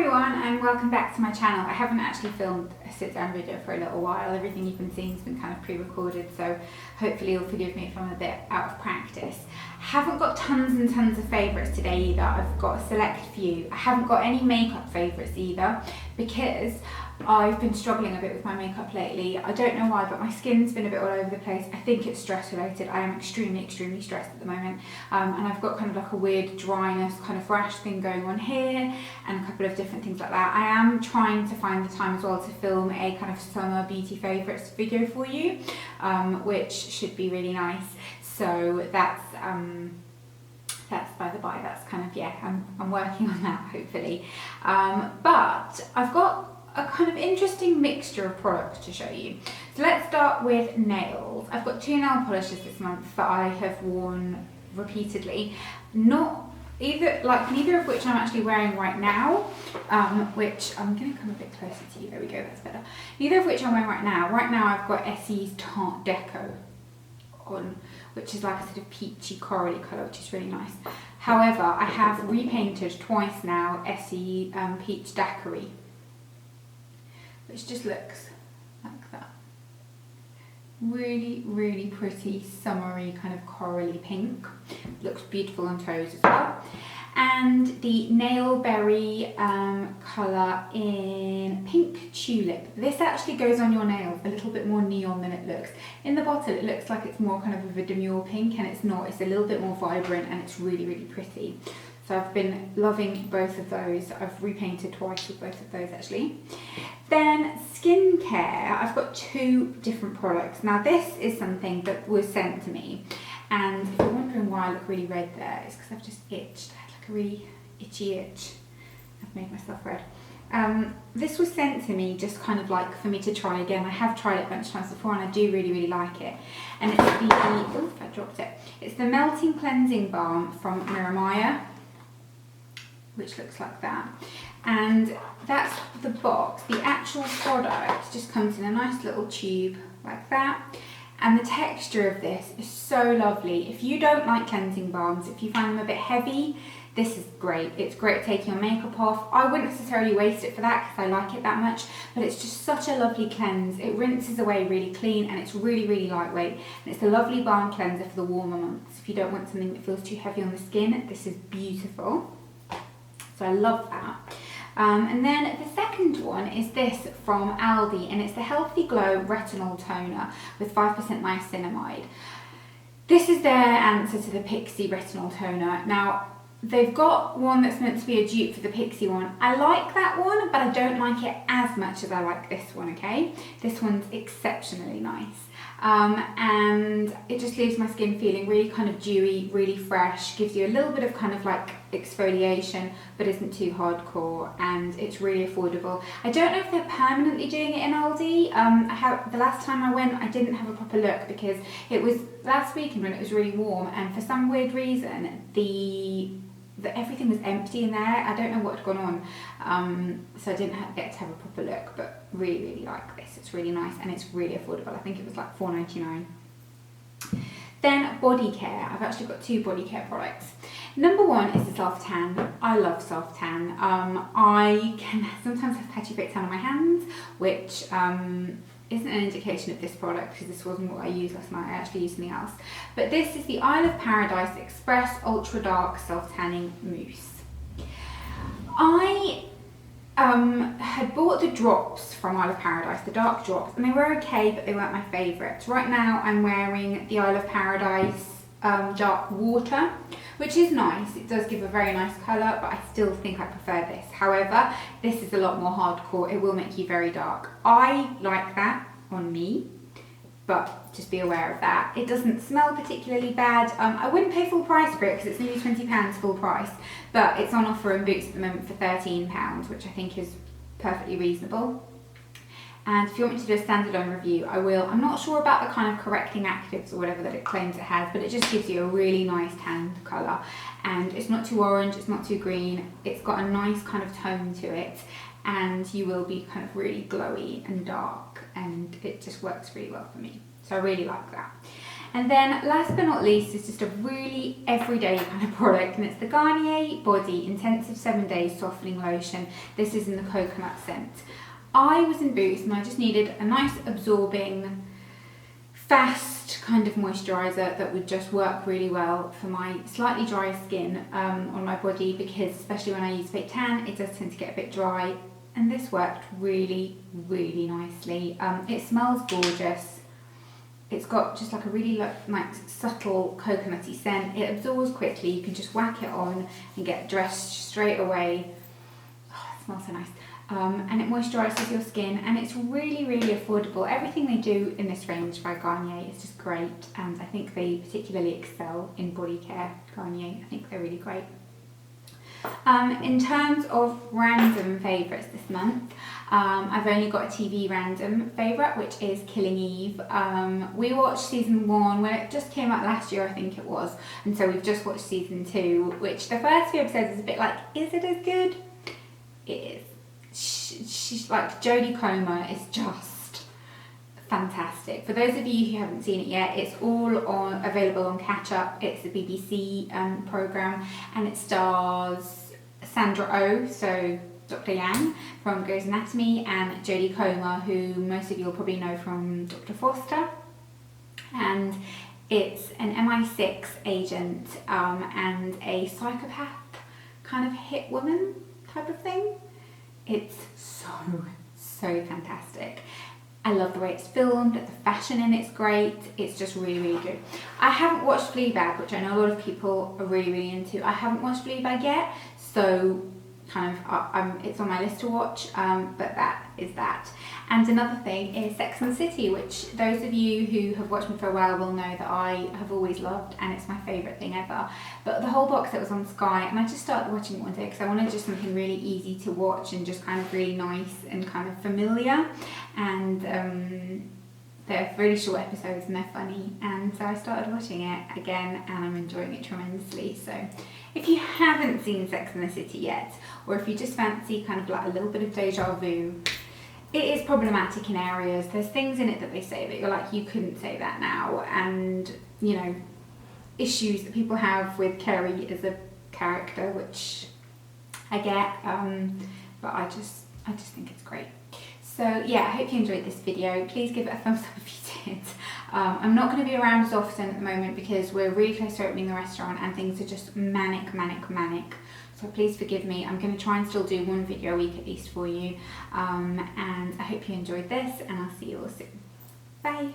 everyone and welcome back to my channel. I haven't actually filmed a sit down video for a little while. Everything you've been seeing has been kind of pre-recorded, so hopefully you'll forgive me if I'm a bit out of practice. I haven't got tons and tons of favourites today either. I've got a select few. I haven't got any makeup favourites either because I've been struggling a bit with my makeup lately. I don't know why, but my skin's been a bit all over the place. I think it's stress related. I am extremely stressed at the moment, and I've got kind of like a weird dryness kind of rash thing going on here and a couple of different things like that. I am trying to find the time as well to film a kind of summer beauty favourites video for you, which should be really nice. So that's by the by, that's kind of, yeah, I'm working on that hopefully. But I've got a kind of interesting mixture of products to show you. So let's start with nails. I've got two nail polishes this month that I have worn repeatedly. Neither of which I'm actually wearing right now, which I'm going to come a bit closer to you. There we go, that's better. Neither of which I'm wearing right now. Right now I've got Essie's Tarte Deco on, which is like a sort of peachy corally colour, which is really nice. However, I have repainted twice now Essie Peach Daiquiri, which just looks like that. Really pretty, summery, kind of corally pink. Looks beautiful on toes as well. And the Nail Berry colour in Pink Tulip. This actually goes on your nails a little bit more neon than it looks. In the bottle it looks like it's more kind of a demure pink, and it's not. It's a little bit more vibrant and it's really pretty. So I've been loving both of those. I've repainted twice with both of those actually. Then skincare, I've got two different products. Now this is something that was sent to me, and if you're wondering why I look really red there, it's because I've just itched. I had like a really itchy itch. I've made myself red. This was sent to me just kind of like for me to try again. I have tried it a bunch of times before and I do really like it. And it's the, oof, I dropped it. It's the Melting Cleansing Balm from Miramaya, which looks like that. And that's the box. The actual product just comes in a nice little tube like that. And the texture of this is so lovely. If you don't like cleansing balms, if you find them a bit heavy, this is great. It's great taking your makeup off. I wouldn't necessarily waste it for that because I like it that much, but it's just such a lovely cleanse. It rinses away really clean and it's really lightweight. And it's a lovely balm cleanser for the warmer months. If you don't want something that feels too heavy on the skin, this is beautiful. So I love that. And then the second one is this from Aldi, and it's the Healthy Glow Retinol Toner with 5% niacinamide. This is their answer to the Pixi Retinol Toner. Now, they've got one that's meant to be a dupe for the Pixi one. I like that one, but I don't like it as much as I like this one, okay? This one's exceptionally nice. And it just leaves my skin feeling really kind of dewy, really fresh, gives you a little bit of kind of like exfoliation, but isn't too hardcore, and it's really affordable. I don't know if they're permanently doing it in Aldi. The last time I went, I didn't have a proper look because it was last weekend when it was really warm, and for some weird reason, everything was empty in there. I don't know what had gone on, so I didn't get to have a proper look, but really like this. It's really nice and it's really affordable. I think it was like $4.99. Then body care. I've actually got two body care products. Number one is the self tan. I love self tan. I can sometimes have patchy fake tan on my hands, which isn't an indication of this product because this wasn't what I used last night. I actually used something else. But this is the Isle of Paradise Express Ultra Dark Self Tanning Mousse. I had bought the drops from Isle of Paradise, the dark drops, and they were okay, but they weren't my favourites. Right now I'm wearing the Isle of Paradise Dark Water, which is nice. It does give a very nice colour, but I still think I prefer this. However, this is a lot more hardcore. It will make you very dark. I like that on me, but just be aware of that. It doesn't smell particularly bad. I wouldn't pay full price for it because it's nearly £20 full price, but it's on offer in Boots at the moment for £13, which I think is perfectly reasonable. And if you want me to do a standalone review, I will. I'm not sure about the kind of correcting actives or whatever that it claims it has, but it just gives you a really nice tan colour. And it's not too orange, it's not too green. It's got a nice kind of tone to it, and you will be kind of really glowy and dark, and it just works really well for me. So I really like that. And then last but not least is just a really everyday kind of product, and it's the Garnier Body Intensive 7 Days Softening Lotion. This is in the coconut scent. I was in Boots and I just needed a nice absorbing, fast kind of moisturiser that would just work really well for my slightly dry skin on my body, because especially when I use fake tan, it does tend to get a bit dry, and this worked really, really nicely. It smells gorgeous. It's got just like a really nice subtle coconutty scent. It absorbs quickly, you can just whack it on and get dressed straight away. Oh, it smells so nice. And it moisturises your skin, and it's really, really affordable. Everything they do in this range by Garnier is just great, and I think they particularly excel in body care, Garnier. I think they're really great. In terms of random favourites this month, I've only got a TV random favourite, which is Killing Eve. We watched season 1 when it just came out last year, I think it was, and so we've just watched season 2, which the first few episodes is a bit like, is it as good? It is. She's like, Jodie Comer is just fantastic. For those of you who haven't seen it yet, it's all available on Catch Up. It's a BBC programme, and it stars Sandra Oh, so Dr. Yang from Grey's Anatomy, and Jodie Comer, who most of you will probably know from Dr. Foster. And it's an MI6 agent and a psychopath kind of hit woman type of thing. It's so fantastic. I love the way it's filmed, the fashion in it's great, it's just really, really good. I haven't watched Fleabag, which I know a lot of people are really, really into. I haven't watched Fleabag yet, so kind of it's on my list to watch, but that is that. And another thing is Sex and the City, which those of you who have watched me for a while will know that I have always loved, and it's my favourite thing ever. But the whole box set was on Sky, and I just started watching it one day because I wanted just something really easy to watch and just kind of really nice and kind of familiar. And they're really short episodes and they're funny, and so I started watching it again, and I'm enjoying it tremendously. So if you haven't seen Sex and the City yet, or if you just fancy kind of like a little bit of deja vu, it is problematic in areas. There's things in it that they say that you're like, you couldn't say that now, and you know, issues that people have with Kerry as a character, which I get, but I just think it's great. So yeah, I hope you enjoyed this video. Please give it a thumbs up if you did. I'm not going to be around as often at the moment because we're really close to opening the restaurant and things are just manic. So please forgive me. I'm going to try and still do one video a week at least for you. And I hope you enjoyed this, and I'll see you all soon. Bye.